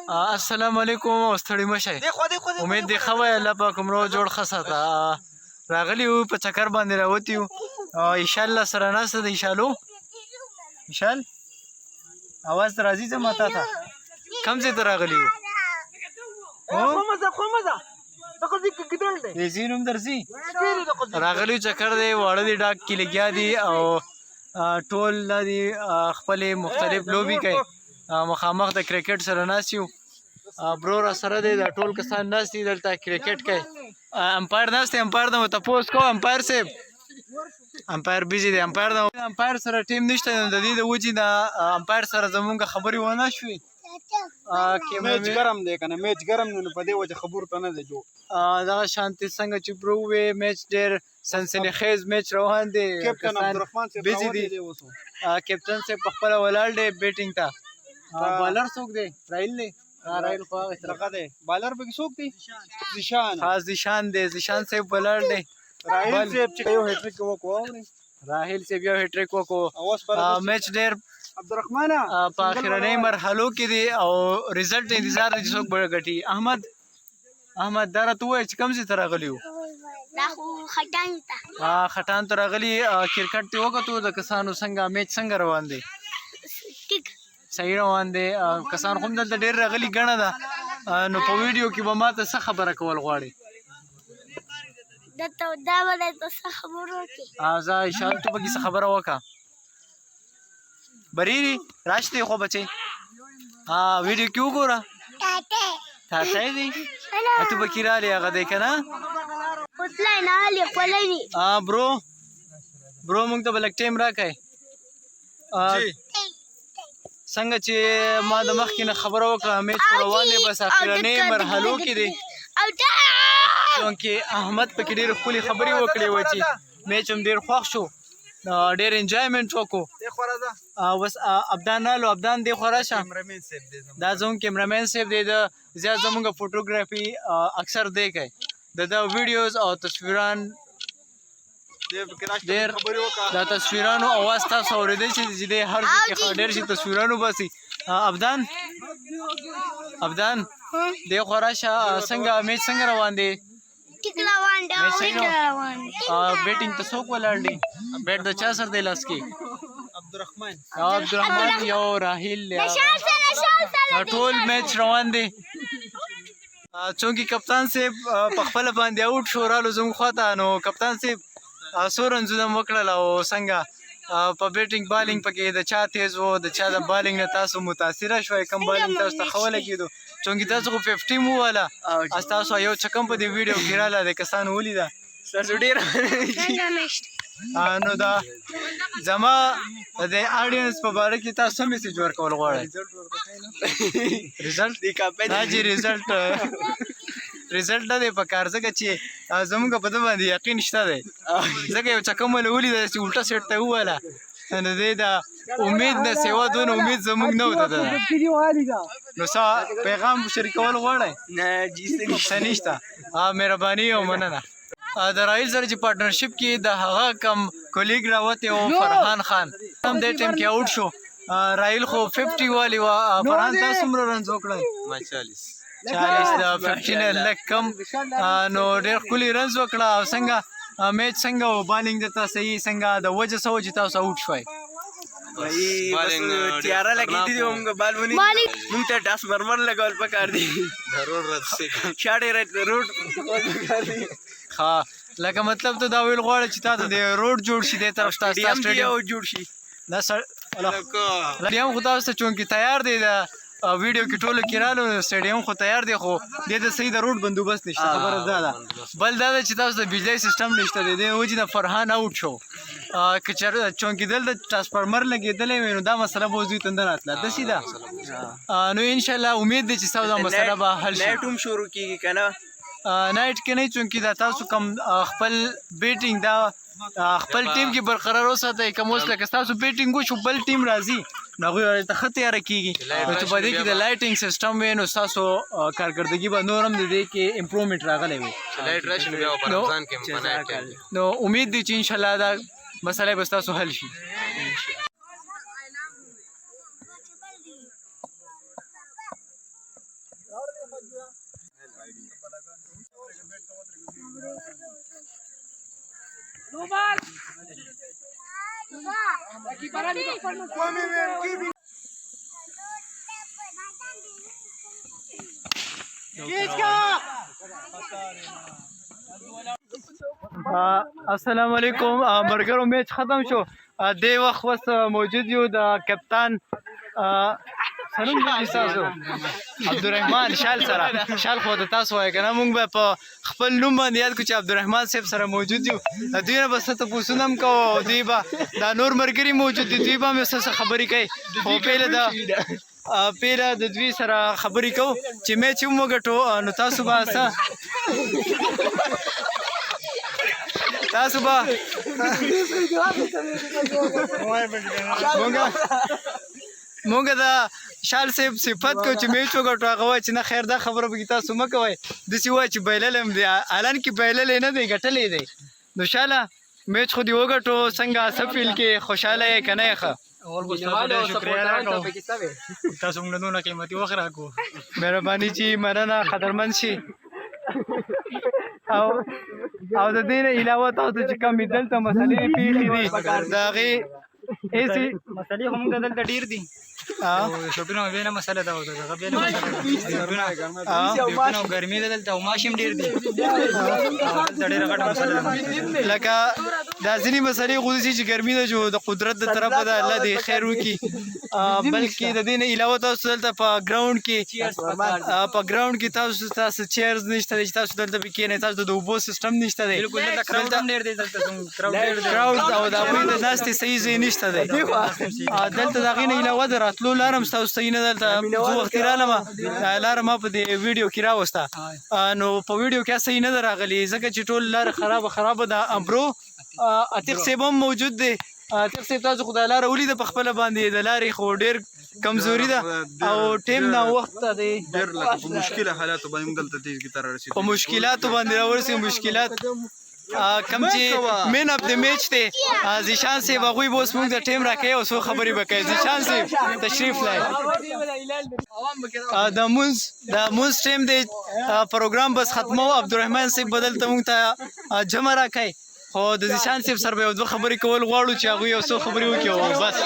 السلام علیکم او ستړي مشئ امید دی ښه وی الله پاک عمرو جوړ ښه ساته راغلي یو په چکر باندې راوتي یو انشاءالله سره ناسته ده انشالو انشال اواز ته راځي ځه ما تا ته کوم ځای ته راغلي یو ځي نوم درځي راغلي چکر دی واړه دي ډاک کې لګیا دي او ټول دي خپلې مختلف لوبې کوي مخامخ د کرکټ سره ناست یو برو را سره دی دا ټول کسان ناست دي دلته کرکټ کوي امپایر ناست دی امپایر نه تپوس کوه امپایر صاحب امپایر بیزي دی امپایر سره ټیم نشته د دې د وجې نه امپایر سره زمونږ خبرې ونه شوې میچ ګرم دی کنه میچ ګرم نه په دې وجه خبرو ته نه دی جوړ دغه شانتي څنګه چې برو وې میچ ډېر سنسني خیز میچ روان دی کپټن عبدالرحمن صاحب بیزي دی کپټن صاحب په خپله ولاړ دی بیټینګ ته بالر څوک دی راهیل دی راهیل خو هغه طرفه دی بالر پکې څوک دی زیشان خاص زیشان دی زیشان صاحب ولاړ دی راهیل صاحب چې یو هټریک وکړو راهیل صاحب یو هټریک وکړو میچ ډېر عبدالرحمن په اخرنۍ مرحلو کې دی او رزلټ انتظار دی چې څوک به ګټي احمد دا راته ووایه چې کوم ځای ته راغلي وو خټان ته راغلي کرکټ دې وکتو د کسانو څنګه میچ څنګه روان دی صحیح روان دی کسان خو هم دلته ډېر راغلي ګڼه ده نو په ویډیو کې به ما ته څه خبره کول غواړې زه انشاءالله تو پکې څه خبره وکړه بریری راشتې خو بچې ویډیو کې وګوره تاتی دی تو پکې رالی هغه دی که نه برو مونږ ته به لږ ټایم راکئ څنګه چې ما د مخکې نه خبره وکړه میچ په روان دی بس اخرنۍ مرحلو کې دی چونکې احمد پکې ډېرې ښکلې خبرې وکړې وه چې میچ هم ډېر خوښ شو ډېر انجوایمنټ وکړو بس ابدان رالو ابدان دی خوا راشه دا زموږ کیمرامین صاحب دی د زیات زموږ فوټوګرافي اکثر دی کوي د ویډیوز او تصویران ډېر د تصویرانو اواز تاسو اورېدی چې دی هر ځای کې ډېر شي تصویرانو باسي ابدان دی خوا راشه څنګه میچ څنګه روان دی بیټینګ ته څوک ولاړ دی بیټ د چا سر دی لاس کې عبدالرحمن یو راهیل ټول میچ روان دی چونکې کپتان صاحب په خپله باندې اوټ شو رالو زموږ خواته نو کپتان صاحب څو رنزونه مو وکړل او څنګه په بیټینګ بالینګ پکې د چا تیز و د چا د بالینګ نه تاسو متاثره شوئ کوم بالینګ تاسو ته ښه ولګېدو چونکې تاسو خو 50 مو وواله ستاسو یو چکم په دې ویډیو کې راله د کسانو ولیده ستاسو ډېر نو دا زما د آډینس په باره کې تاسو څه میسیج ورکول غواړئ رزلټ رزلټ نه دی په کار ځکه چې زموږ په ده باندې یقین شته دی ځکه یو چکم ولې ولیده چې الټه سیټ ته وویله نو دی د امید نه سیوا دونه امید زموږ نه وته ده نو څه پیغام شریکول غواړئ څه نشته مهرباني او مننه د راهیل سره چې پارټنرشپ کې د هغه کم کولیګ راوتی او فرحان خان هم دې ټیم کې آوټ شو راهیل خو 50 والی وه فرحان تاسو څومره رنز وکړئ 40 د 15 نه لږ کم نو ډېر ښکلي رنز وکړه او څنګه میچ څنګه و بالینګ دته صحیح څنګه د وجه څه و چې تاسو آوټ شوئ تیاره لګېدي دي موږ بال ونی موږ ته ټرانسفارمر لګول پکار دي شاړې روډ پکار دي ښه لکه مطلب ته دا ویل غواړې چې تا ته د روډ جوړ شي دې طرف ته سټیډیم جوړ شي دا سټیډیم خو تاسو ته چونکې تیار دی د ویډیو کې ټولو کې رالو سټیډیم خو تیار دی خو دې ته صحیح د روډ بندوبست نشته خبره دا ده بل دا ده چې تاسو د بجلی سیسټم نشته دی دې وجې نه فرحان آوټ شو که چونکې دلته ټرانسفارمر لګېدلی وی نو دا مسله به اوس دوی ته نه راتله داسې ده نو انشاءالله امید دی چې ستاسو دا مسله به حل شي نایټ هم شروع کېږي که نه نایټ کې نه چونکې دا تاسو کم خپل بیټینګ دا خپل ټیم کې برقرار وساتئ کوم اوس لکه ستاسو بیټینګ وشو بل ټیم راځي نو هغوی ورته ښه تیاره کېږي نو چې په دې کې د لایټینګ سیسټم وي نو ستاسو کارکردګي به نور هم د دې کې امپرومنټ راغلی وي نو امید دی چې انشاءالله دا مسله به ستاسو حل شي السلام علیکم مرګرو میچ ختم شو دې وخت بس موجود یو د کپتان سنوم دې تاسو عبدالرحمن شال سره شال خو د تاسو وای کنه مونږ به په خپل نوم باندې یاد کو چې عبدالرحمن صاحب سره موجود یو دوی نه بس ته پوښتنم کو دوی به دا نور مرګري موجود دي دوی به مې څه خبرې کوي خو پیله د دوی سره خبرې کو چې میچ هم وګټو نو تاسو به څه تاسو به مونږ د شال صاحب صفت کو چې میچ وګټو هغه وایي چې نه خیر دا خبره به تاسو مه کوئ داسې وایي چې بایللی هم دی الان کې بایللی نه دی ګټلی دی نو شاله میچ خو دې وګټو څنګه څه فیل کې خوشحاله یې که نه یې ښه تاسو موږ له دونه قیمتي وخت راکړو مهرباني چې مننه قدرمند شي او د دې نه علاوه تاسو چې کومې دلته مسلې پیښې دي د هغې هېڅ مسلې خو موږ ته دلته ډېر دي شوټونه بېله مسله ده او دغه بېله مسله ده او ګرمي ده دلته او ماش هم ډېر دي دلته ډېره غټه مسله ده لکه دا ځینې مسلې خو داسې چې ګرمي ده چې د قدرت د طرفه ده الله دې خیر وکړي بلکې د دې نه علاوه تاسو دلته په ګراونډ کې تاسو چیرز نشته دی چې تاسو دلته پې کښېنئ تاسو د اوبو سیسټم نشته دی کراوډ او د هغوی د ناستې صحیح ځای نشته دی دلته د هغې نه علاوه د راتلو لاره هم ستاسو صحیح نه دلته زه وختي رالم لاره ما په دې ویډیو کې راوسته نو په ویډیو کې صحیح نه ده راغلې ځکه چې ټول لاره خرابه ده امبرو عتیق صاحب هم موجود دی عتیق صاحب تاسو خو دا لاره ولیده په خپله باندې د لارې خو ډېر کمزوري ده او ټیم ناوخته دی په مشکله حالاتو باندې موږ دلته تیز کې تر رسېدو په مشکلاتو باندې راورسېږو مشکلات کم چې مین اف د میچ دی زیشان صاحب هغوی به اوس موږ ته ټیم راکوي او څو خبرې به کوي زیشان صاحب تشریف لای د مونځ ټیم دی پروګرام بس ختمو عبدالرحمن صاحب به دلته موږ ته جمع راکوي خو د زیشان صاحب سره به یو دوه خبرې کول غواړو چې هغوی یو څو خبرې وکړي او بس